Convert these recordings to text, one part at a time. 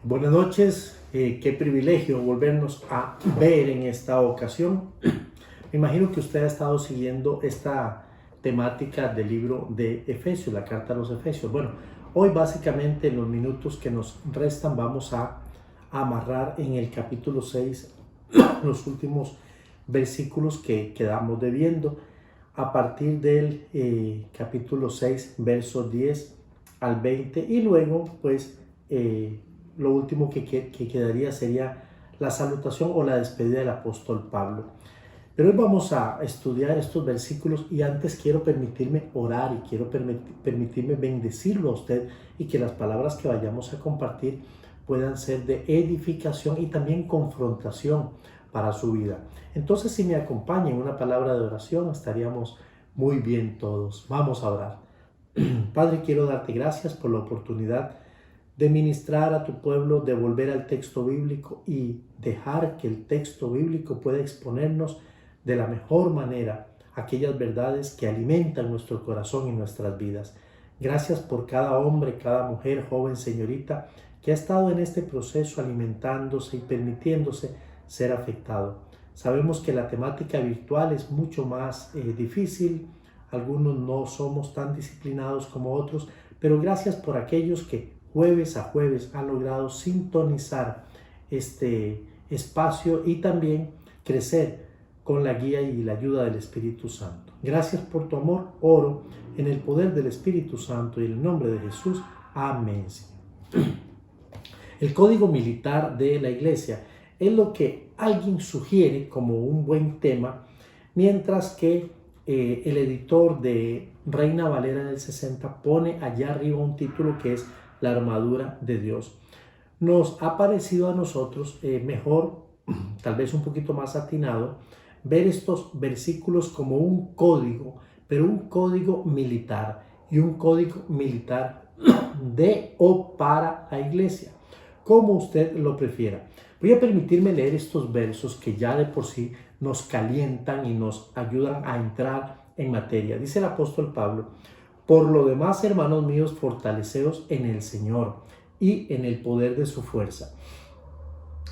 Buenas noches, qué privilegio volvernos a ver en esta ocasión. Me imagino que usted ha estado siguiendo esta temática del libro de Efesios, la carta a los Efesios. Bueno, hoy básicamente en los minutos que nos restan vamos a amarrar en el capítulo 6 los últimos versículos que quedamos debiendo a partir del capítulo 6, versos 10 al 20 y luego pues lo último que quedaría sería la salutación o la despedida del apóstol Pablo. Pero hoy vamos a estudiar estos versículos y antes quiero permitirme orar y quiero permitirme bendecirlo a usted y que las palabras que vayamos a compartir puedan ser de edificación y también confrontación para su vida. Entonces, si me acompaña en una palabra de oración, estaríamos muy bien todos. Vamos a orar. Padre, quiero darte gracias por la oportunidad de ministrar a tu pueblo, de volver al texto bíblico y dejar que el texto bíblico pueda exponernos de la mejor manera aquellas verdades que alimentan nuestro corazón y nuestras vidas. Gracias por cada hombre, cada mujer, joven, señorita, que ha estado en este proceso alimentándose y permitiéndose ser afectado. Sabemos que la temática virtual es mucho más difícil, algunos no somos tan disciplinados como otros, pero gracias por aquellos que jueves a jueves han logrado sintonizar este espacio y también crecer con la guía y la ayuda del Espíritu Santo. Gracias por tu amor, oro en el poder del Espíritu Santo y en el nombre de Jesús. Amén. El código militar de la iglesia es lo que alguien sugiere como un buen tema, mientras que el editor de Reina Valera del 60 pone allá arriba un título que es la armadura de Dios. Nos ha parecido a nosotros mejor, tal vez un poquito más atinado, ver estos versículos como un código, pero un código militar y un código militar de o para la iglesia, como usted lo prefiera. Voy a permitirme leer estos versos que ya de por sí nos calientan y nos ayudan a entrar en materia. Dice el apóstol Pablo: por lo demás, hermanos míos, fortaleceos en el Señor y en el poder de su fuerza.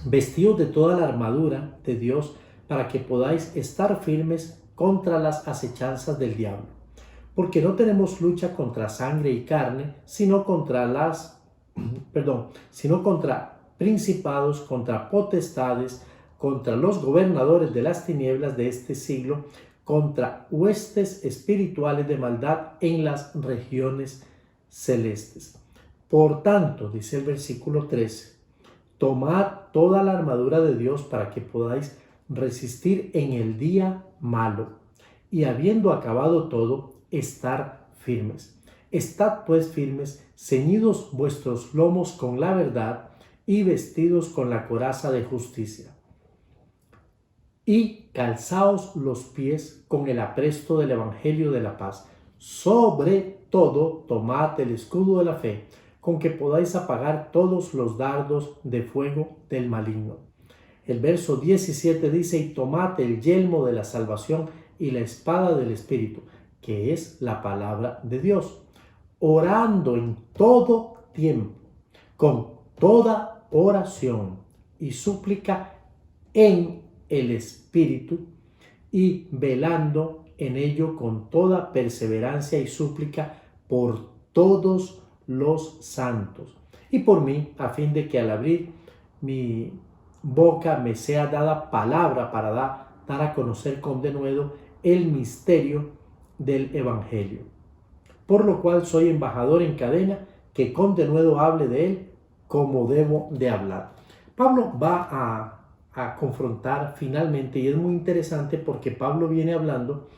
Vestidos de toda la armadura de Dios para que podáis estar firmes contra las acechanzas del diablo. Porque no tenemos lucha contra sangre y carne, sino contra principados, contra potestades, contra los gobernadores de las tinieblas de este siglo, contra huestes espirituales de maldad en las regiones celestes. Por tanto, dice el versículo 13, tomad toda la armadura de Dios para que podáis resistir en el día malo, y habiendo acabado todo, estar firmes. Estad pues firmes, ceñidos vuestros lomos con la verdad y vestidos con la coraza de justicia. Y calzaos los pies con el apresto del evangelio de la paz. Sobre todo, tomad el escudo de la fe, con que podáis apagar todos los dardos de fuego del maligno. El verso 17 dice: y tomad el yelmo de la salvación y la espada del Espíritu, que es la palabra de Dios, orando en todo tiempo, con toda oración y súplica en el Espíritu, y velando en ello con toda perseverancia y súplica por todos los santos, y por mí, a fin de que al abrir mi boca me sea dada palabra para dar a conocer con denuedo el misterio del Evangelio, por lo cual soy embajador en cadena, que con denuedo hable de él como debo de hablar. Pablo va a confrontar finalmente, y es muy interesante porque Pablo viene hablando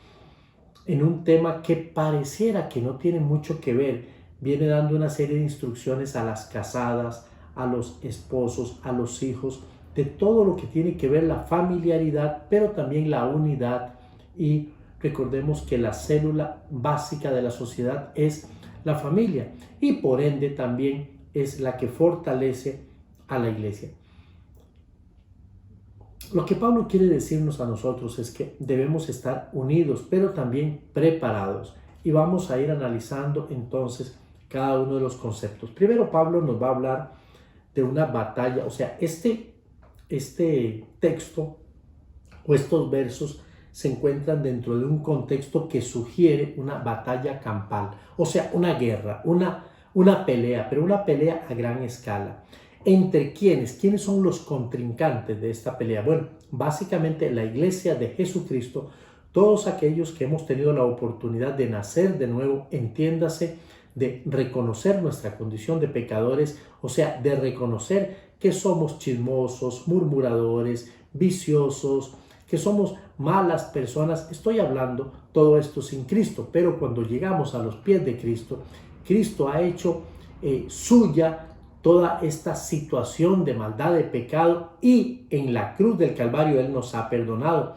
en un tema que pareciera que no tiene mucho que ver. Viene dando una serie de instrucciones a las casadas, a los esposos, a los hijos, de todo lo que tiene que ver la familiaridad, pero también la unidad. Y recordemos que la célula básica de la sociedad es la familia, y por ende también es la que fortalece a la iglesia. Lo que Pablo quiere decirnos a nosotros es que debemos estar unidos, pero también preparados. Y vamos a ir analizando entonces cada uno de los conceptos. Primero, Pablo nos va a hablar de una batalla. O sea, este texto o estos versos se encuentran dentro de un contexto que sugiere una batalla campal, o sea, una guerra, una pelea, pero una pelea a gran escala. ¿Entre quiénes? ¿Quiénes son los contrincantes de esta pelea? Bueno, básicamente la iglesia de Jesucristo, todos aquellos que hemos tenido la oportunidad de nacer de nuevo, entiéndase, de reconocer nuestra condición de pecadores, o sea, de reconocer que somos chismosos, murmuradores, viciosos, que somos malas personas. Estoy hablando todo esto sin Cristo, pero cuando llegamos a los pies de Cristo, Cristo ha hecho suya toda esta situación de maldad, de pecado, y en la cruz del Calvario Él nos ha perdonado.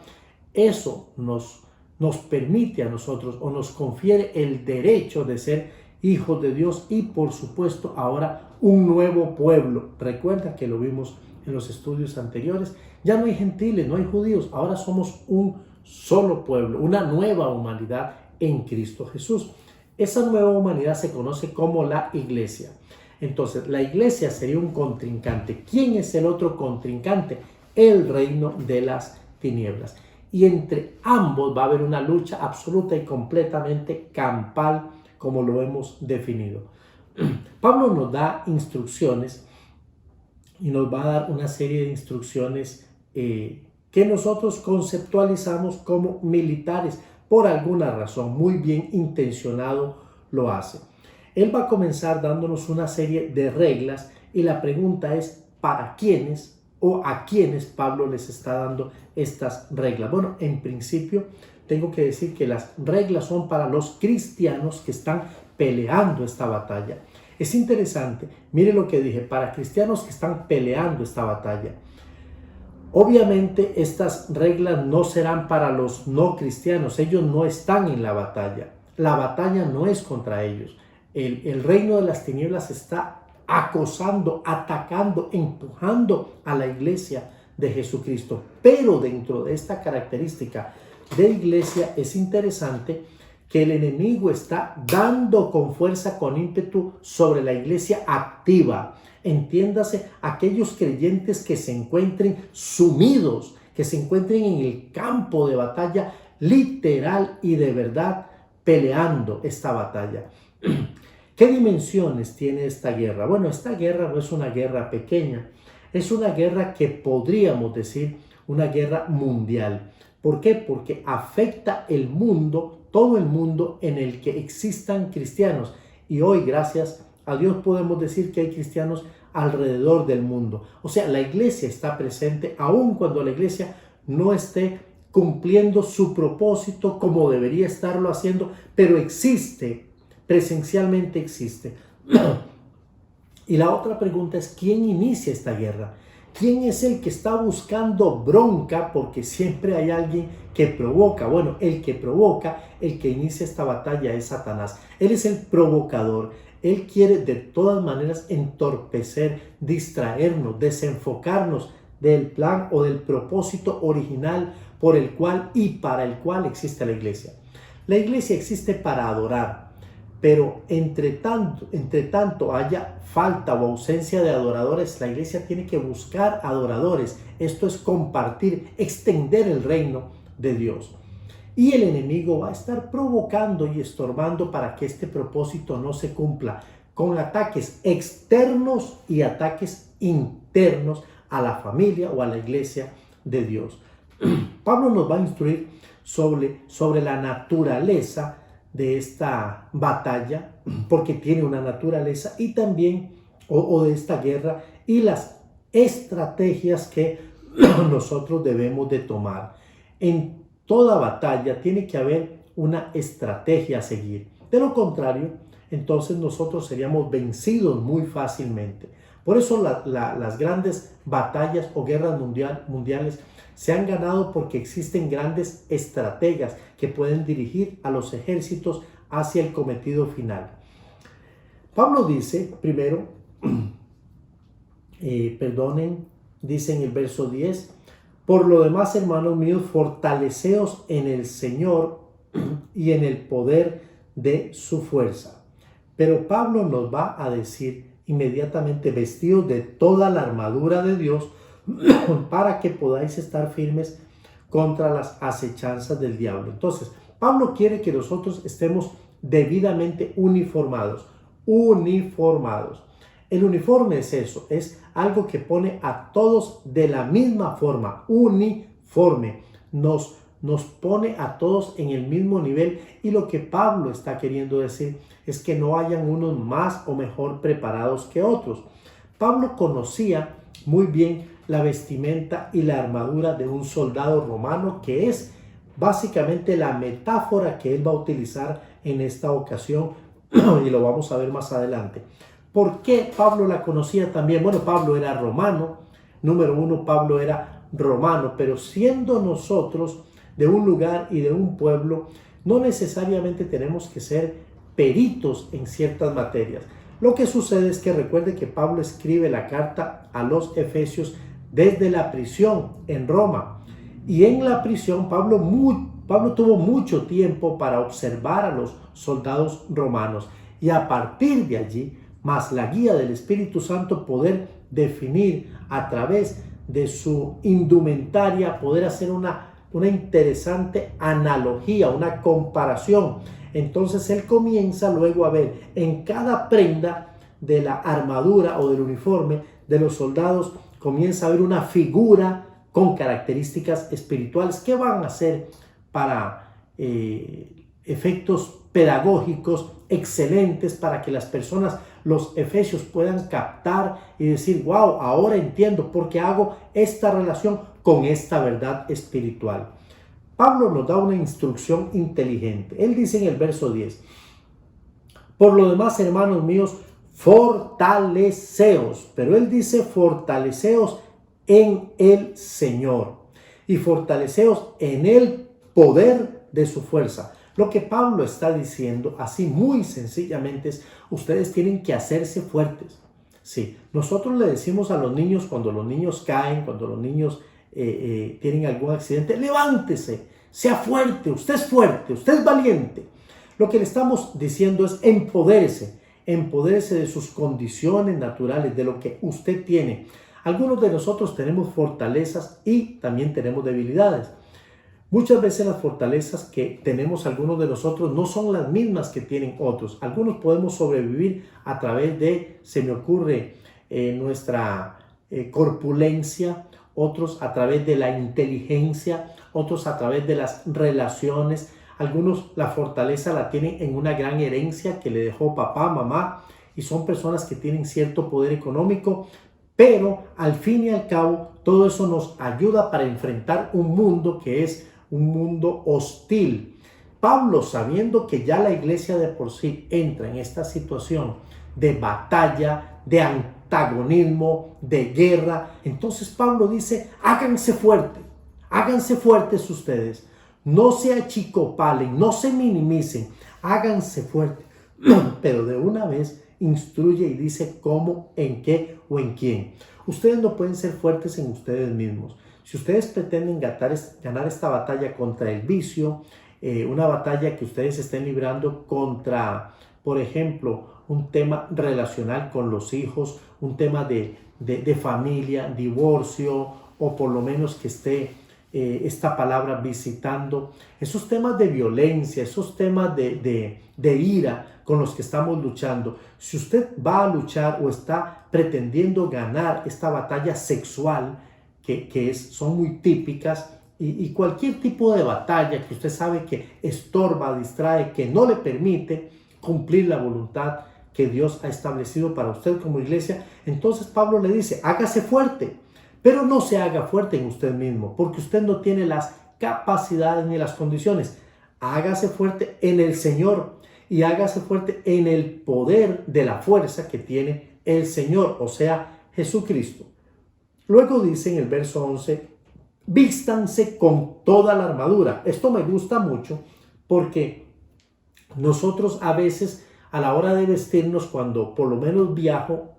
Eso nos permite a nosotros o nos confiere el derecho de ser hijos de Dios y por supuesto ahora un nuevo pueblo. Recuerda que lo vimos en los estudios anteriores. Ya no hay gentiles, no hay judíos, ahora somos un solo pueblo, una nueva humanidad en Cristo Jesús. Esa nueva humanidad se conoce como la iglesia. Entonces, la iglesia sería un contrincante. ¿Quién es el otro contrincante? El reino de las tinieblas. Y entre ambos va a haber una lucha absoluta y completamente campal, como lo hemos definido. Pablo nos da instrucciones y nos va a dar una serie de instrucciones que nosotros conceptualizamos como militares. Por alguna razón, muy bien intencionado lo hace. Él va a comenzar dándonos una serie de reglas y la pregunta es ¿para quiénes o a quiénes Pablo les está dando estas reglas? Bueno, en principio tengo que decir que las reglas son para los cristianos que están peleando esta batalla. Es interesante, mire lo que dije, para cristianos que están peleando esta batalla. Obviamente estas reglas no serán para los no cristianos, ellos no están en la batalla. La batalla no es contra ellos. El reino de las tinieblas está acosando, atacando, empujando a la iglesia de Jesucristo. Pero dentro de esta característica de iglesia es interesante que el enemigo está dando con fuerza, con ímpetu sobre la iglesia activa. Entiéndase, aquellos creyentes que se encuentren sumidos, que se encuentren en el campo de batalla literal y de verdad peleando esta batalla. ¿Qué dimensiones tiene esta guerra? Bueno, esta guerra no es una guerra pequeña, es una guerra que podríamos decir una guerra mundial. ¿Por qué? Porque afecta el mundo, todo el mundo en el que existan cristianos. Y hoy, gracias a Dios, podemos decir que hay cristianos alrededor del mundo. O sea, la iglesia está presente, aun cuando la iglesia no esté cumpliendo su propósito como debería estarlo haciendo, pero existe, presencialmente existe. Y la otra pregunta es, ¿quién inicia esta guerra? ¿Quién es el que está buscando bronca? Porque siempre hay alguien que provoca. Bueno, el que provoca, el que inicia esta batalla es Satanás. Él es el provocador. Él quiere de todas maneras entorpecer, distraernos, desenfocarnos del plan o del propósito original por el cual y para el cual existe la iglesia. La iglesia existe para adorar. Pero entre tanto haya falta o ausencia de adoradores, la iglesia tiene que buscar adoradores. Esto es compartir, extender el reino de Dios. Y el enemigo va a estar provocando y estorbando para que este propósito no se cumpla, con ataques externos y ataques internos a la familia o a la iglesia de Dios. Pablo nos va a instruir sobre la naturaleza de esta batalla, porque tiene una naturaleza, y también o de esta guerra, y las estrategias que nosotros debemos de tomar. En toda batalla tiene que haber una estrategia a seguir. De lo contrario, entonces nosotros seríamos vencidos muy fácilmente. Por eso las grandes batallas o guerras mundiales se han ganado porque existen grandes estrategas que pueden dirigir a los ejércitos hacia el cometido final. Pablo dice, primero, dice en el verso 10, por lo demás, hermanos míos, fortaleceos en el Señor y en el poder de su fuerza. Pero Pablo nos va a decir inmediatamente vestidos de toda la armadura de Dios para que podáis estar firmes contra las acechanzas del diablo. Entonces, Pablo quiere que nosotros estemos debidamente uniformados. Uniformados. El uniforme es eso, es algo que pone a todos de la misma forma, uniforme. Nos pone a todos en el mismo nivel, y lo que Pablo está queriendo decir es que no hayan unos más o mejor preparados que otros. Pablo conocía muy bien la vestimenta y la armadura de un soldado romano, que es básicamente la metáfora que él va a utilizar en esta ocasión y lo vamos a ver más adelante. ¿Por qué Pablo la conocía también? Bueno, Pablo era romano. Número uno, Pablo era romano, pero siendo nosotros de un lugar y de un pueblo, no necesariamente tenemos que ser peritos en ciertas materias. Lo que sucede es que recuerde que Pablo escribe la carta a los Efesios desde la prisión en Roma. Y en la prisión Pablo tuvo mucho tiempo para observar a los soldados romanos, y a partir de allí, más la guía del Espíritu Santo, poder definir a través de su indumentaria, poder hacer una interesante analogía, una comparación. Entonces él comienza luego a ver en cada prenda de la armadura o del uniforme de los soldados, comienza a ver una figura con características espirituales que van a ser para efectos pedagógicos excelentes, para que las personas, los efesios, puedan captar y decir: wow, ahora entiendo por qué hago esta relación con esta verdad espiritual. Pablo nos da una instrucción inteligente. Él dice en el verso 10: por lo demás, hermanos míos, fortaleceos. Pero él dice fortaleceos en el Señor y fortaleceos en el poder de su fuerza. Lo que Pablo está diciendo, así muy sencillamente, es: ustedes tienen que hacerse fuertes. Sí, nosotros le decimos a los niños, cuando los niños caen, cuando los niños tienen algún accidente: levántese, sea fuerte, usted es valiente. Lo que le estamos diciendo es: empodérese de sus condiciones naturales, de lo que usted tiene. Algunos de nosotros tenemos fortalezas y también tenemos debilidades. Muchas veces las fortalezas que tenemos algunos de nosotros no son las mismas que tienen otros. Algunos podemos sobrevivir a través de, se me ocurre, nuestra corpulencia, otros a través de la inteligencia, otros a través de las relaciones. Algunos la fortaleza la tienen en una gran herencia que le dejó papá, mamá, y son personas que tienen cierto poder económico, pero al fin y al cabo todo eso nos ayuda para enfrentar un mundo que es un mundo hostil. Pablo, sabiendo que ya la iglesia de por sí entra en esta situación de batalla, de antagonismo, de guerra, entonces Pablo dice: háganse fuertes ustedes, no se achicopalen, no se minimicen, háganse fuertes. Pero de una vez instruye y dice cómo, en qué o en quién. Ustedes no pueden ser fuertes en ustedes mismos. Si ustedes pretenden ganar esta batalla contra el vicio, una batalla que ustedes estén librando contra, por ejemplo, un tema relacional con los hijos, un tema de familia, divorcio, o por lo menos que esté esta palabra visitando, esos temas de violencia, esos temas de ira con los que estamos luchando. Si usted va a luchar o está pretendiendo ganar esta batalla sexual, son muy típicas, y cualquier tipo de batalla que usted sabe que estorba, distrae, que no le permite cumplir la voluntad que Dios ha establecido para usted como iglesia, entonces Pablo le dice: hágase fuerte, pero no se haga fuerte en usted mismo, porque usted no tiene las capacidades ni las condiciones. Hágase fuerte en el Señor y hágase fuerte en el poder de la fuerza que tiene el Señor, o sea, Jesucristo. Luego dice en el verso 11: vístanse con toda la armadura. Esto me gusta mucho porque nosotros a veces, a la hora de vestirnos, cuando por lo menos viajo,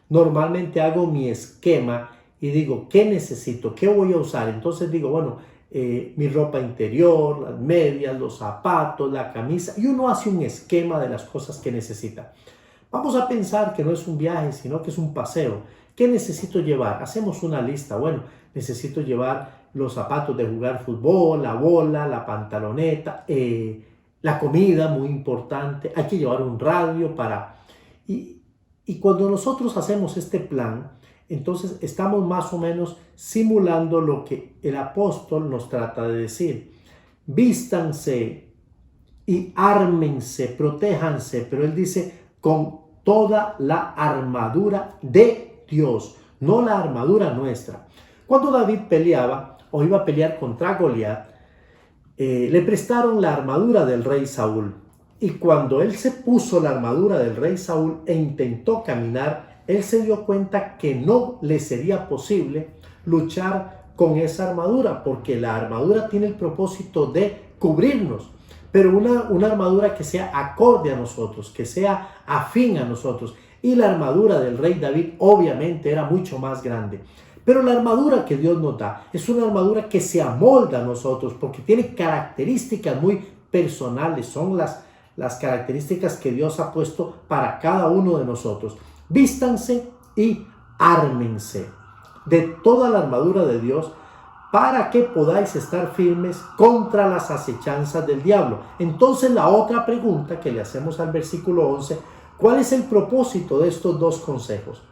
normalmente hago mi esquema y digo: ¿qué necesito? ¿Qué voy a usar? Entonces digo: bueno, mi ropa interior, las medias, los zapatos, la camisa, y uno hace un esquema de las cosas que necesita. Vamos a pensar que no es un viaje, sino que es un paseo. ¿Qué necesito llevar? Hacemos una lista. Bueno, necesito llevar los zapatos de jugar fútbol, la bola, la pantaloneta, la comida, muy importante. Hay que llevar un radio para... Y cuando nosotros hacemos este plan, entonces estamos más o menos simulando lo que el apóstol nos trata de decir. Vístanse y ármense, protéjanse, pero él dice con toda la armadura de Dios, no la armadura nuestra. Cuando David peleaba o iba a pelear contra Goliat, le prestaron la armadura del rey Saúl. Y cuando él se puso la armadura del rey Saúl e intentó caminar, él se dio cuenta que no le sería posible luchar con esa armadura, porque la armadura tiene el propósito de cubrirnos, pero una armadura que sea acorde a nosotros, que sea afín a nosotros. Y la armadura del rey David obviamente era mucho más grande. Pero la armadura que Dios nos da es una armadura que se amolda a nosotros, porque tiene características muy personales, son las características que Dios ha puesto para cada uno de nosotros. Vístanse y ármense de toda la armadura de Dios para que podáis estar firmes contra las acechanzas del diablo. Entonces la otra pregunta que le hacemos al versículo 11, ¿cuál es el propósito de estos dos consejos?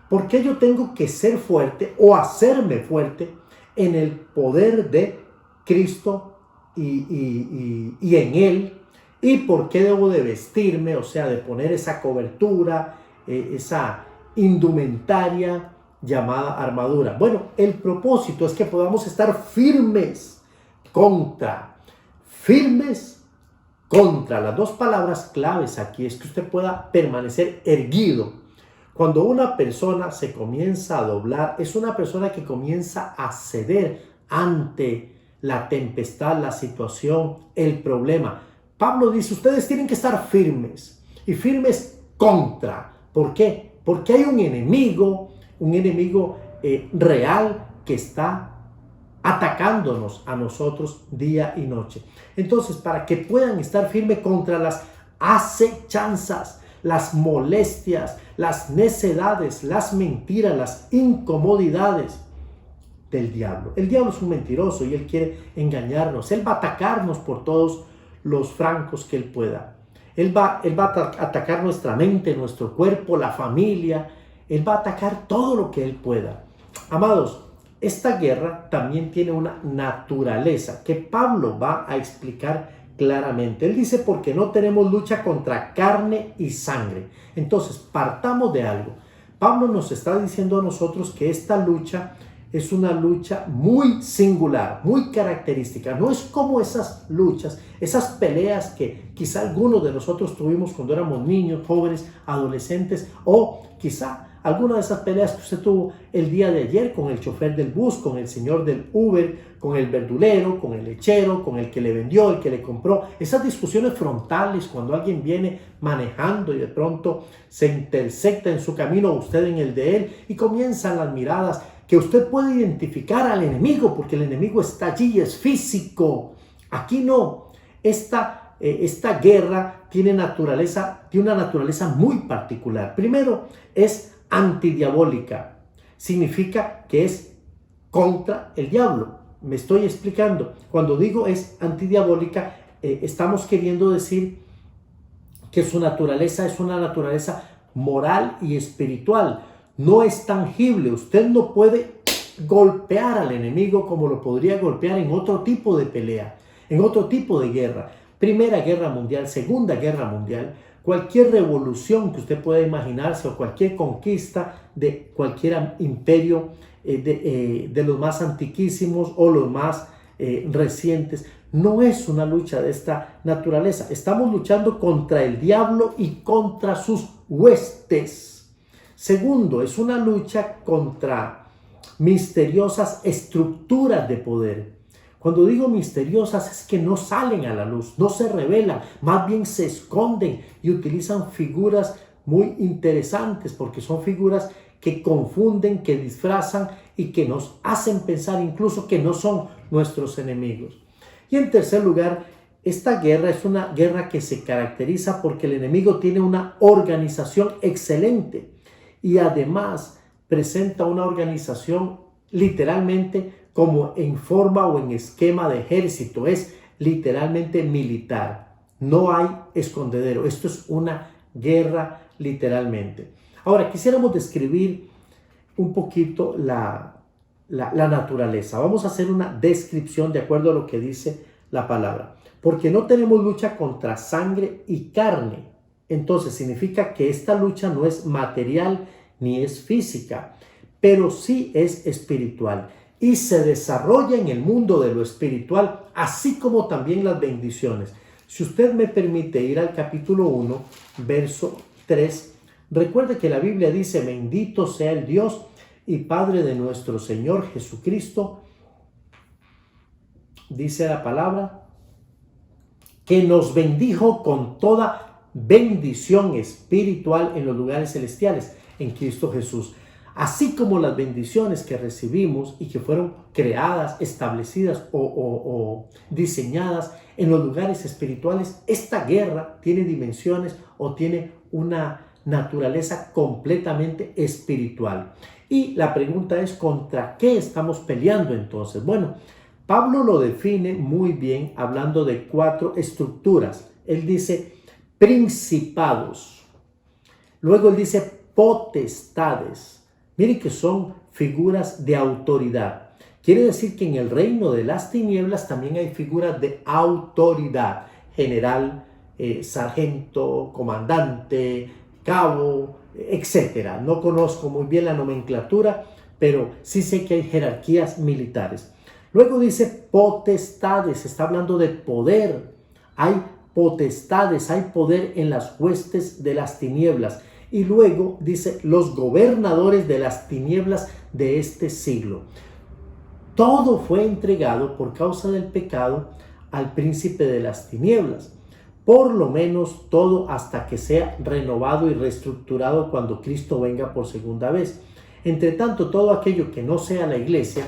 ¿Por qué yo tengo que ser fuerte o hacerme fuerte en el poder de Cristo y en Él? ¿Y por qué debo de vestirme, o sea, de poner esa cobertura, esa indumentaria llamada armadura? Bueno, el propósito es que podamos estar firmes contra. Las dos palabras claves aquí es que usted pueda permanecer erguido. Cuando una persona se comienza a doblar, es una persona que comienza a ceder ante la tempestad, la situación, el problema. Pablo dice, ustedes tienen que estar firmes y firmes contra. ¿Por qué? Porque hay un enemigo real que está atacándonos a nosotros día y noche. Entonces, para que puedan estar firmes contra las acechanzas, las molestias, las necedades, las mentiras, las incomodidades del diablo. El diablo es un mentiroso y él quiere engañarnos. Él va a atacarnos por todos los francos que él pueda. Él va a atacar nuestra mente, nuestro cuerpo, la familia. Él va a atacar todo lo que él pueda. Amados, esta guerra también tiene una naturaleza que Pablo va a explicar claramente. Él dice, porque no tenemos lucha contra carne y sangre. Entonces, partamos de algo. Pablo nos está diciendo a nosotros que esta lucha es una lucha muy singular, muy característica. No es como esas luchas, esas peleas que quizá algunos de nosotros tuvimos cuando éramos niños, jóvenes, adolescentes, o quizá alguna de esas peleas que usted tuvo el día de ayer con el chofer del bus, con el señor del Uber, con el verdulero, con el lechero, con el que le vendió, el que le compró. Esas discusiones frontales cuando alguien viene manejando y de pronto se intersecta en su camino, usted en el de él, y comienzan las miradas que usted puede identificar al enemigo, porque el enemigo está allí, es físico. Aquí no. Esta guerra tiene una naturaleza muy particular. Primero, es antidiabólica. Significa que es contra el diablo. Me estoy explicando. Cuando digo es antidiabólica, estamos queriendo decir que su naturaleza es una naturaleza moral y espiritual. No es tangible. Usted no puede golpear al enemigo como lo podría golpear en otro tipo de pelea, en otro tipo de guerra. Primera Guerra Mundial, Segunda Guerra Mundial, cualquier revolución que usted pueda imaginarse o cualquier conquista de cualquier imperio de los más antiquísimos o los más recientes, no es una lucha de esta naturaleza. Estamos luchando contra el diablo y contra sus huestes. Segundo, es una lucha contra misteriosas estructuras de poder. Cuando digo misteriosas es que no salen a la luz, no se revelan, más bien se esconden y utilizan figuras muy interesantes porque son figuras que confunden, que disfrazan y que nos hacen pensar incluso que no son nuestros enemigos. Y en tercer lugar, esta guerra es una guerra que se caracteriza porque el enemigo tiene una organización excelente y además presenta una organización literalmente como en forma o en esquema de ejército, es literalmente militar. No hay escondedero, esto es una guerra literalmente. Ahora, quisiéramos describir un poquito la naturaleza. Vamos a hacer una descripción de acuerdo a lo que dice la palabra. Porque no tenemos lucha contra sangre y carne. Entonces significa que esta lucha no es material ni es física, pero sí es espiritual y se desarrolla en el mundo de lo espiritual, así como también las bendiciones. Si usted me permite ir al capítulo 1, verso 3, recuerde que la Biblia dice: bendito sea el Dios y Padre de nuestro Señor Jesucristo, dice la palabra, que nos bendijo con toda bendición espiritual en los lugares celestiales en Cristo Jesús. Así como las bendiciones que recibimos y que fueron creadas, establecidas o diseñadas en los lugares espirituales, esta guerra tiene dimensiones o tiene una naturaleza completamente espiritual. Y la pregunta es: ¿contra qué estamos peleando entonces? Bueno, Pablo lo define muy bien hablando de 4 estructuras. Él dice principados, luego él dice potestades. Miren que son figuras de autoridad. Quiere decir que en el reino de las tinieblas también hay figuras de autoridad: general, sargento, comandante, cabo, etcétera. No conozco muy bien la nomenclatura, pero sí sé que hay jerarquías militares. Luego dice potestades, está hablando de poder. Hay potestades, hay poder en las huestes de las tinieblas. Y luego dice los gobernadores de las tinieblas de este siglo. Todo fue entregado por causa del pecado al príncipe de las tinieblas. Por lo menos todo hasta que sea renovado y reestructurado cuando Cristo venga por segunda vez. Entre tanto, todo aquello que no sea la iglesia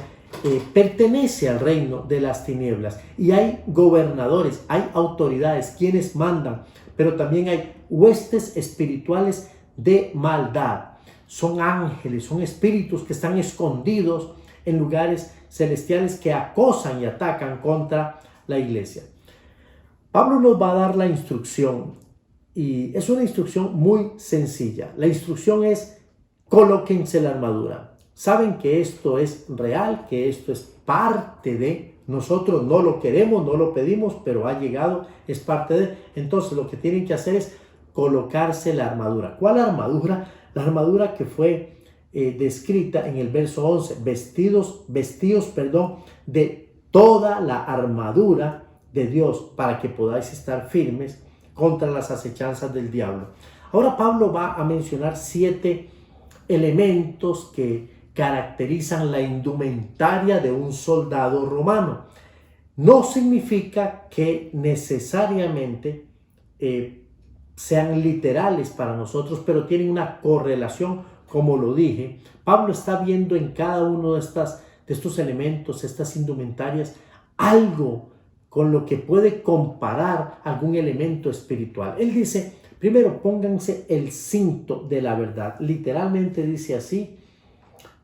pertenece al reino de las tinieblas. Y hay gobernadores, hay autoridades, quienes mandan, pero también hay huestes espirituales de maldad. Son ángeles, son espíritus que están escondidos en lugares celestiales que acosan y atacan contra la iglesia. Pablo nos va a dar la instrucción y es una instrucción muy sencilla. La instrucción es: colóquense la armadura. Saben que esto es real, que esto es parte de nosotros. No lo queremos, no lo pedimos, pero ha llegado, es parte de. Entonces lo que tienen que hacer es colocarse la armadura. ¿Cuál armadura? La armadura que fue descrita en el verso 11. Vestidos de toda la armadura de Dios para que podáis estar firmes contra las acechanzas del diablo. Ahora Pablo va a mencionar 7 elementos que caracterizan la indumentaria de un soldado romano. No significa que necesariamente sean literales para nosotros, pero tienen una correlación, como lo dije. Pablo está viendo en cada uno de estos elementos, estas indumentarias, algo con lo que puede comparar algún elemento espiritual. Él dice: primero, pónganse el cinto de la verdad. Literalmente dice así: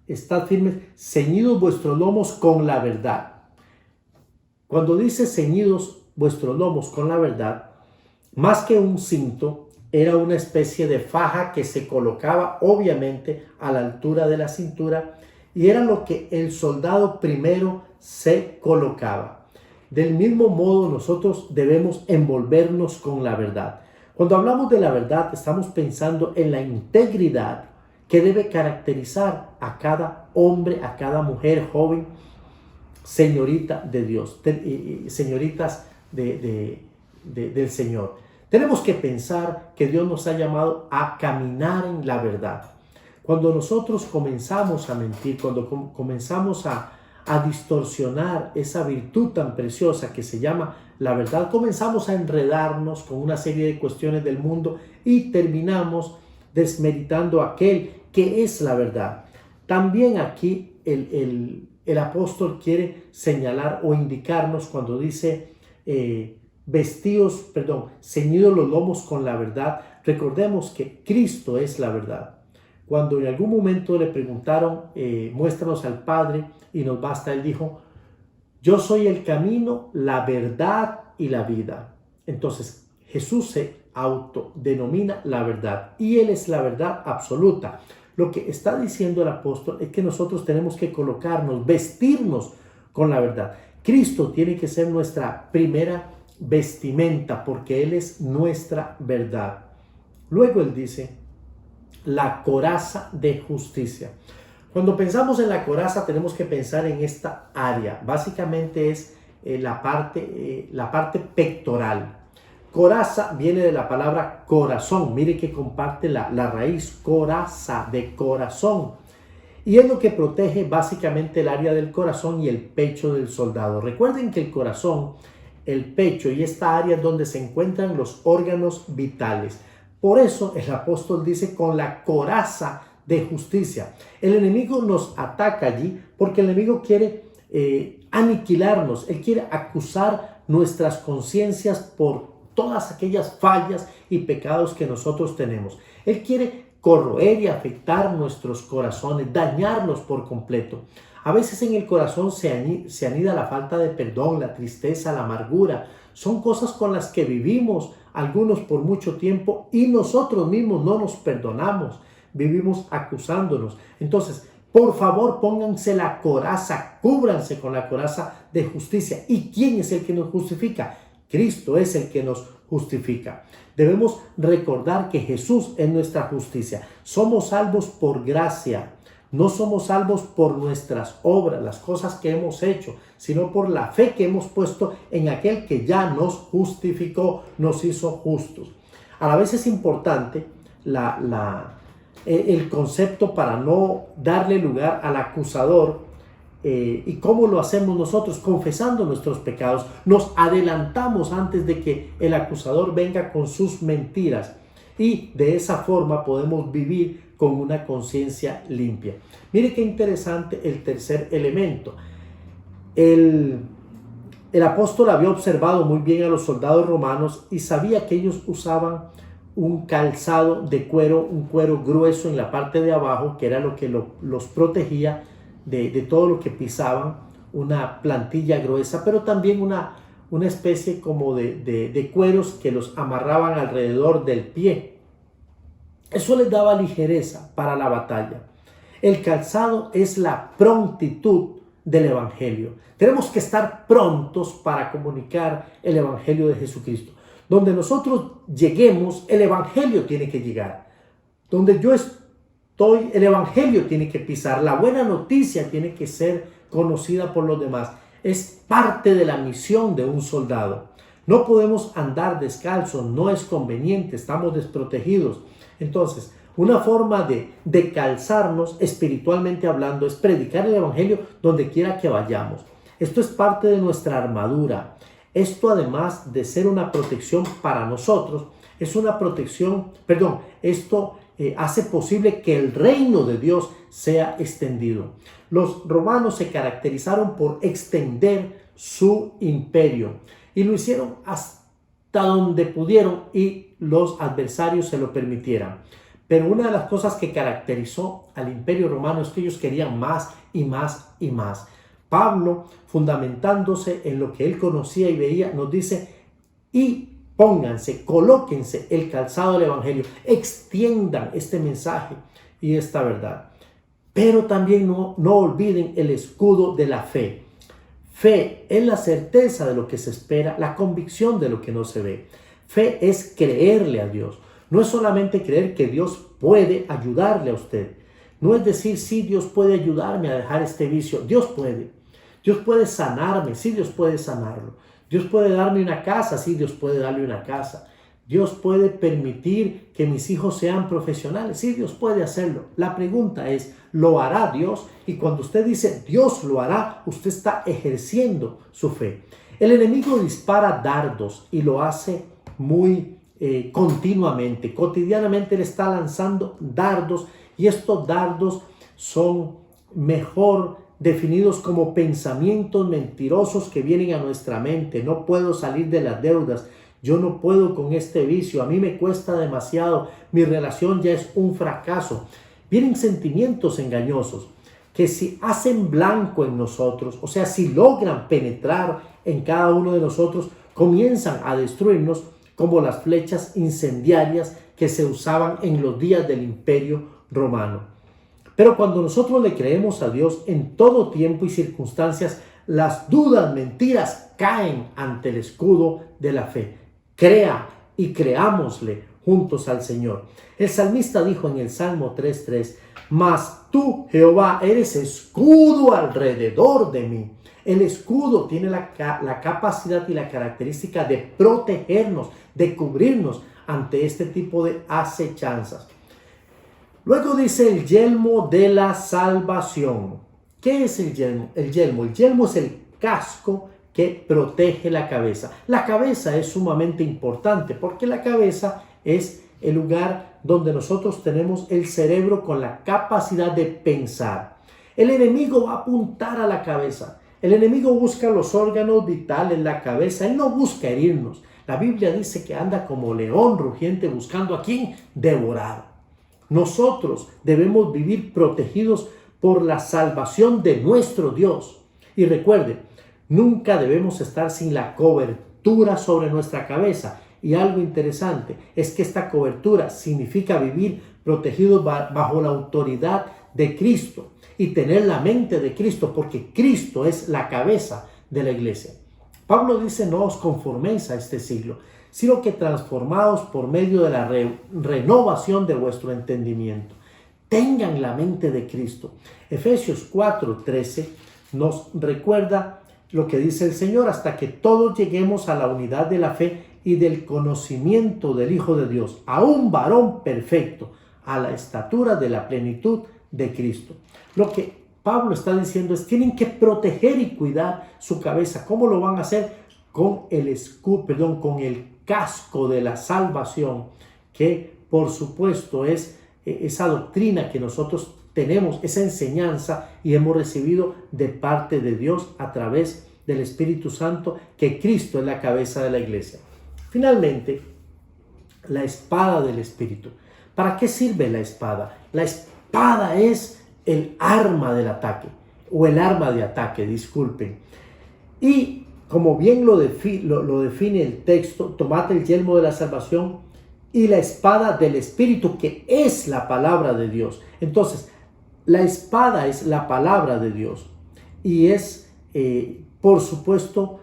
estad firmes, ceñidos vuestros lomos con la verdad. Cuando dice ceñidos vuestros lomos con la verdad, más que un cinto, era una especie de faja que se colocaba obviamente a la altura de la cintura y era lo que el soldado primero se colocaba. Del mismo modo, nosotros debemos envolvernos con la verdad. Cuando hablamos de la verdad, estamos pensando en la integridad que debe caracterizar a cada hombre, a cada mujer, joven, señorita de Dios, señoritas del Señor. Tenemos que pensar que Dios nos ha llamado a caminar en la verdad. Cuando nosotros comenzamos a mentir, cuando comenzamos a distorsionar esa virtud tan preciosa que se llama la verdad, comenzamos a enredarnos con una serie de cuestiones del mundo y terminamos desmeritando aquel que es la verdad. También aquí el apóstol quiere señalar o indicarnos cuando dice ceñidos los lomos con la verdad. Recordemos que Cristo es la verdad. Cuando en algún momento le preguntaron, muéstranos al Padre y nos basta, Él dijo, yo soy el camino, la verdad y la vida. Entonces, Jesús se autodenomina la verdad y Él es la verdad absoluta. Lo que está diciendo el apóstol es que nosotros tenemos que colocarnos, vestirnos con la verdad. Cristo tiene que ser nuestra primera vestimenta porque Él es nuestra verdad. Luego Él dice, la coraza de justicia. Cuando pensamos en la coraza tenemos que pensar en esta área. Básicamente es la parte pectoral. Coraza viene de la palabra corazón. Mire que comparte la raíz coraza, de corazón. Y es lo que protege básicamente el área del corazón y el pecho del soldado. Recuerden que el corazón, el pecho y esta área es donde se encuentran los órganos vitales. Por eso el apóstol dice con la coraza de justicia. El enemigo nos ataca allí porque el enemigo quiere aniquilarnos. Él quiere acusar nuestras conciencias por todas aquellas fallas y pecados que nosotros tenemos. Él quiere corroer y afectar nuestros corazones, dañarlos por completo. A veces en el corazón se anida la falta de perdón, la tristeza, la amargura. Son cosas con las que vivimos algunos por mucho tiempo y nosotros mismos no nos perdonamos. Vivimos acusándonos. Entonces, por favor, pónganse la coraza, cúbranse con la coraza de justicia. ¿Y quién es el que nos justifica? Cristo es el que nos justifica. Debemos recordar que Jesús es nuestra justicia. Somos salvos por gracia. No somos salvos por nuestras obras, las cosas que hemos hecho, sino por la fe que hemos puesto en aquel que ya nos justificó, nos hizo justos. A la vez es importante el concepto para no darle lugar al acusador. ¿Y cómo lo hacemos nosotros? Confesando nuestros pecados. Nos adelantamos antes de que el acusador venga con sus mentiras y de esa forma podemos vivir con una conciencia limpia. Mire qué interesante el tercer elemento. El apóstol había observado muy bien a los soldados romanos y sabía que ellos usaban un calzado de cuero, un cuero grueso en la parte de abajo, que era lo que los protegía de todo lo que pisaban, una plantilla gruesa, pero también una especie como de cueros que los amarraban alrededor del pie. Eso les daba ligereza para la batalla. El calzado es la prontitud del Evangelio. Tenemos que estar prontos para comunicar el Evangelio de Jesucristo. Donde nosotros lleguemos, el Evangelio tiene que llegar. Donde yo estoy, el Evangelio tiene que pisar. La buena noticia tiene que ser conocida por los demás. Es parte de la misión de un soldado. No podemos andar descalzos, no es conveniente, estamos desprotegidos. Entonces, una forma de calzarnos espiritualmente hablando es predicar el Evangelio donde quiera que vayamos. Esto es parte de nuestra armadura. Esto, además de ser una protección para nosotros, es una protección, esto hace posible que el reino de Dios sea extendido. Los romanos se caracterizaron por extender su imperio y lo hicieron hasta donde pudieron y los adversarios se lo permitieran. Pero una de las cosas que caracterizó al imperio romano es que ellos querían más y más y más. Pablo, fundamentándose en lo que él conocía y veía, nos dice, y pónganse, colóquense el calzado del Evangelio, extiendan este mensaje y esta verdad. Pero también no olviden el escudo de la fe. Fe es la certeza de lo que se espera, la convicción de lo que no se ve. Fe es creerle a Dios. No es solamente creer que Dios puede ayudarle a usted. No es decir, sí, Dios puede ayudarme a dejar este vicio. Dios puede. Dios puede sanarme. Sí, Dios puede sanarlo. Dios puede darme una casa. Sí, Dios puede darle una casa. Dios puede permitir que mis hijos sean profesionales. Sí, Dios puede hacerlo. La pregunta es, ¿lo hará Dios? Y cuando usted dice, Dios lo hará, usted está ejerciendo su fe. El enemigo dispara dardos y lo hace muy continuamente. Cotidianamente él está lanzando dardos y estos dardos son mejor definidos como pensamientos mentirosos que vienen a nuestra mente. No puedo salir de las deudas. Yo no puedo con este vicio. A mí me cuesta demasiado. Mi relación ya es un fracaso. Vienen sentimientos engañosos que si hacen blanco en nosotros, o sea, si logran penetrar en cada uno de nosotros, comienzan a destruirnos como las flechas incendiarias que se usaban en los días del Imperio Romano. Pero cuando nosotros le creemos a Dios en todo tiempo y circunstancias, las dudas, mentiras caen ante el escudo de la fe. Crea y creámosle juntos al Señor. El salmista dijo en el Salmo 3:3, mas tú, Jehová, eres escudo alrededor de mí. El escudo tiene la capacidad y la característica de protegernos, de cubrirnos ante este tipo de acechanzas. Luego dice el yelmo de la salvación. ¿Qué es el yelmo? El yelmo es el casco que protege la cabeza. La cabeza es sumamente importante porque la cabeza es el lugar donde nosotros tenemos el cerebro con la capacidad de pensar. El enemigo va a apuntar a la cabeza. El enemigo busca los órganos vitales, la cabeza. Él no busca herirnos. La Biblia dice que anda como león rugiente buscando a quien devorar. Nosotros debemos vivir protegidos por la salvación de nuestro Dios. Y recuerde, nunca debemos estar sin la cobertura sobre nuestra cabeza. Y algo interesante es que esta cobertura significa vivir protegidos bajo la autoridad de Cristo y tener la mente de Cristo, porque Cristo es la cabeza de la iglesia. Pablo dice, no os conforméis a este siglo, sino que transformados por medio de la renovación de vuestro entendimiento. Tengan la mente de Cristo. Efesios 4:13 nos recuerda lo que dice el Señor, hasta que todos lleguemos a la unidad de la fe y del conocimiento del Hijo de Dios, a un varón perfecto, a la estatura de la plenitud de Cristo. Lo que Pablo está diciendo es, tienen que proteger y cuidar su cabeza. ¿Cómo lo van a hacer? Con el escudo, con el casco de la salvación, que por supuesto es esa doctrina que nosotros tenemos, esa enseñanza y hemos recibido de parte de Dios a través del Espíritu Santo, que Cristo es la cabeza de la iglesia. Finalmente, la espada del Espíritu. ¿Para qué sirve la espada? La espada es el arma del ataque, o el arma de ataque, disculpen. Y como bien lo define el texto, tomad el yelmo de la salvación y la espada del Espíritu, que es la palabra de Dios. Entonces, la espada es la palabra de Dios y es, por supuesto,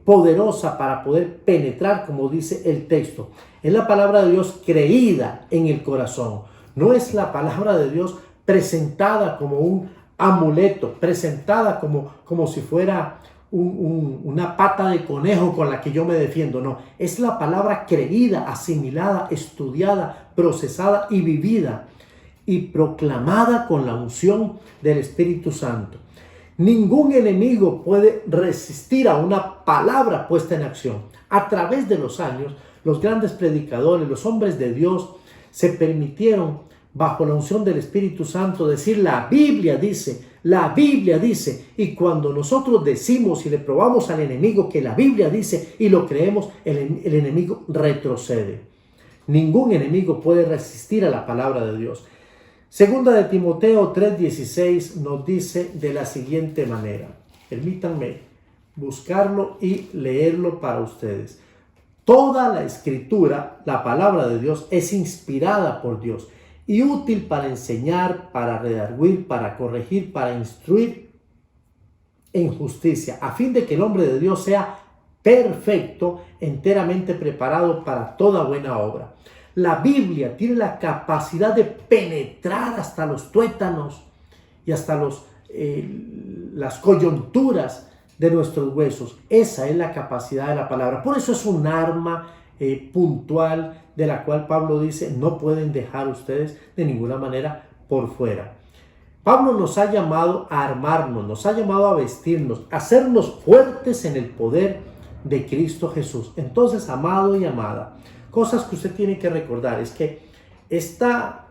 poderosa para poder penetrar, como dice el texto. Es la palabra de Dios creída en el corazón. No es la palabra de Dios presentada como un amuleto, presentada como si fuera una pata de conejo con la que yo me defiendo. No, es la palabra creída, asimilada, estudiada, procesada y vivida y proclamada con la unción del Espíritu Santo. Ningún enemigo puede resistir a una palabra puesta en acción. A través de los años, los grandes predicadores, los hombres de Dios, se permitieron, bajo la unción del Espíritu Santo, decir la Biblia dice, y cuando nosotros decimos y le probamos al enemigo que la Biblia dice y lo creemos, el enemigo retrocede. Ningún enemigo puede resistir a la palabra de Dios. Segunda de Timoteo 3:16 nos dice de la siguiente manera. Permítanme buscarlo y leerlo para ustedes. Toda la escritura, la palabra de Dios, es inspirada por Dios y útil para enseñar, para redarguir, para corregir, para instruir en justicia, a fin de que el hombre de Dios sea perfecto, enteramente preparado para toda buena obra. La Biblia tiene la capacidad de penetrar hasta los tuétanos y hasta las coyunturas de nuestros huesos. Esa es la capacidad de la palabra. Por eso es un arma puntual de la cual Pablo dice, no pueden dejar ustedes de ninguna manera por fuera. Pablo nos ha llamado a armarnos, nos ha llamado a vestirnos, a hacernos fuertes en el poder de Cristo Jesús. Entonces, amado y amada, cosas que usted tiene que recordar es que esta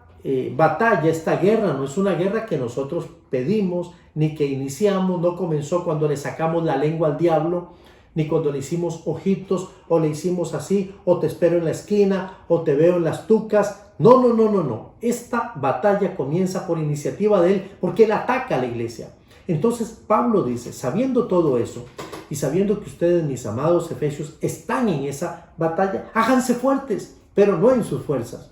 batalla, esta guerra, no es una guerra que nosotros pedimos ni que iniciamos, no comenzó cuando le sacamos la lengua al diablo, ni cuando le hicimos ojitos o le hicimos así, o te espero en la esquina, o te veo en las tucas. No, no, no, no, no. Esta batalla comienza por iniciativa de él, porque él ataca a la iglesia. Entonces Pablo dice, sabiendo todo eso, y sabiendo que ustedes, mis amados efesios, están en esa batalla, háganse fuertes, pero no en sus fuerzas.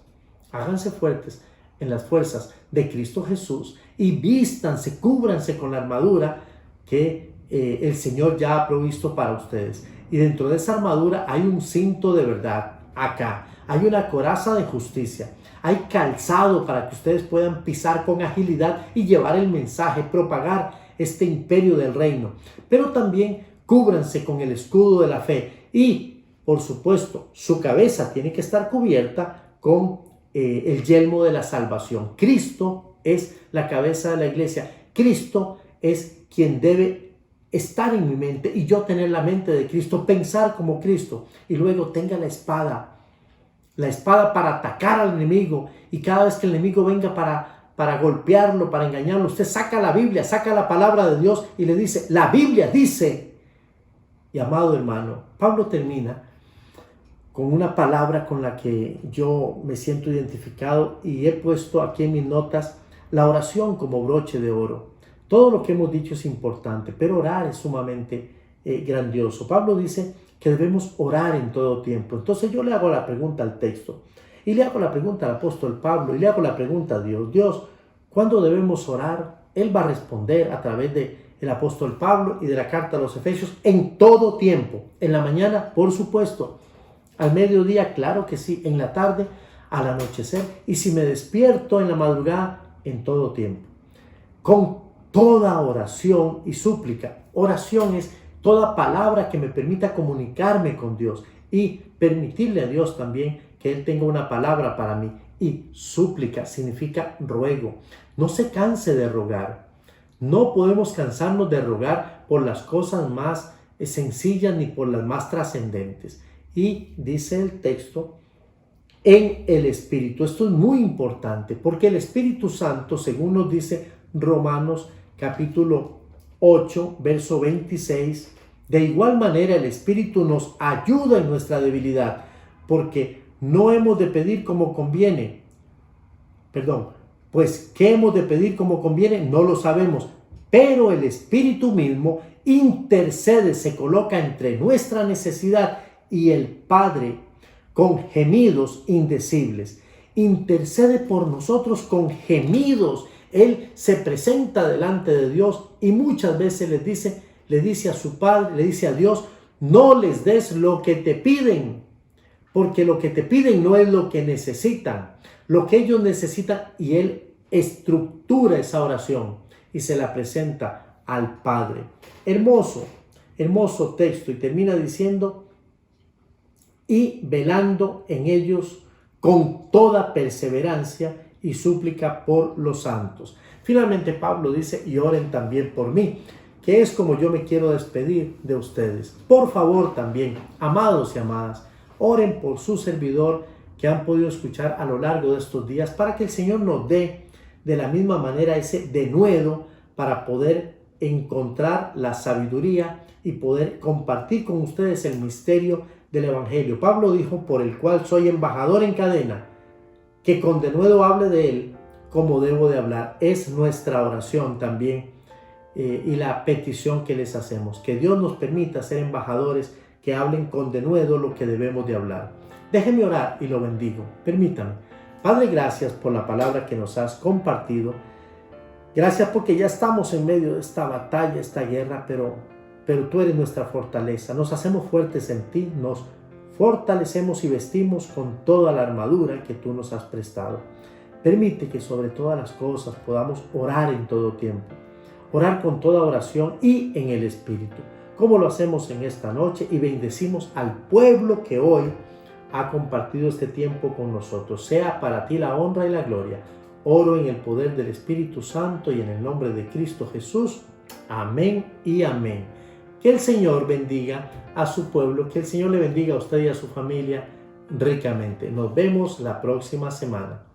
Háganse fuertes en las fuerzas de Cristo Jesús y vístanse, cúbranse con la armadura que el Señor ya ha provisto para ustedes. Y dentro de esa armadura hay un cinto de verdad acá, hay una coraza de justicia, hay calzado para que ustedes puedan pisar con agilidad y llevar el mensaje, propagar este imperio del reino. Pero también cúbranse con el escudo de la fe y, por supuesto, su cabeza tiene que estar cubierta con el yelmo de la salvación. Cristo es la cabeza de la iglesia. Cristo es quien debe estar en mi mente y yo tener la mente de Cristo, pensar como Cristo, y luego tenga la espada para atacar al enemigo, y cada vez que el enemigo venga para golpearlo, para engañarlo, usted saca la Biblia, saca la palabra de Dios y le dice, la Biblia dice. Y amado hermano, Pablo termina con una palabra con la que yo me siento identificado y he puesto aquí en mis notas la oración como broche de oro. Todo lo que hemos dicho es importante, pero orar es sumamente grandioso. Pablo dice que debemos orar en todo tiempo. Entonces yo le hago la pregunta al texto, y le hago la pregunta al apóstol Pablo, y le hago la pregunta a Dios. Dios, ¿cuándo debemos orar? Él va a responder a través del apóstol Pablo y de la carta a los Efesios, en todo tiempo. En la mañana, por supuesto. Al mediodía, claro que sí. En la tarde, al anochecer. Y si me despierto en la madrugada, en todo tiempo. Con toda oración y súplica. Oración es toda palabra que me permita comunicarme con Dios y permitirle a Dios también que Él tenga una palabra para mí. Y súplica significa ruego. No se canse de rogar. No podemos cansarnos de rogar por las cosas más sencillas ni por las más trascendentes. Y dice el texto, en el Espíritu. Esto es muy importante porque el Espíritu Santo, según nos dice Romanos capítulo 8, verso 26, de igual manera el Espíritu nos ayuda en nuestra debilidad, porque no hemos de pedir como conviene. Pues ¿qué hemos de pedir como conviene? No lo sabemos, pero el Espíritu mismo intercede, se coloca entre nuestra necesidad y el Padre con gemidos indecibles. Intercede por nosotros con gemidos. Él se presenta delante de Dios y muchas veces le dice a su Padre, le dice a Dios, no les des lo que te piden, porque lo que te piden no es lo que necesitan, lo que ellos necesitan, y Él estructura esa oración y se la presenta al Padre. Hermoso, hermoso texto, y termina diciendo, y velando en ellos con toda perseverancia y súplica por los santos. Finalmente Pablo dice, y oren también por mí, que es como yo me quiero despedir de ustedes. Por favor también, amados y amadas, oren por su servidor que han podido escuchar a lo largo de estos días, para que el Señor nos dé de la misma manera ese denuedo para poder encontrar la sabiduría y poder compartir con ustedes el misterio del Evangelio. Pablo dijo, por el cual soy embajador en cadena, que con denuedo hable de él como debo de hablar. Es nuestra oración también y la petición que les hacemos, que Dios nos permita ser embajadores que hablen con denuedo lo que debemos de hablar. Déjeme orar y lo bendigo. Permítame. Padre, gracias por la palabra que nos has compartido. Gracias porque ya estamos en medio de esta batalla, esta guerra, pero tú eres nuestra fortaleza. Nos hacemos fuertes en ti, nos fortalecemos y vestimos con toda la armadura que tú nos has prestado. Permite que sobre todas las cosas podamos orar en todo tiempo, orar con toda oración y en el Espíritu, como lo hacemos en esta noche, y bendecimos al pueblo que hoy ha compartido este tiempo con nosotros. Sea para ti la honra y la gloria. Oro en el poder del Espíritu Santo y en el nombre de Cristo Jesús. Amén y amén. Que el Señor bendiga a su pueblo, que el Señor le bendiga a usted y a su familia ricamente. Nos vemos la próxima semana.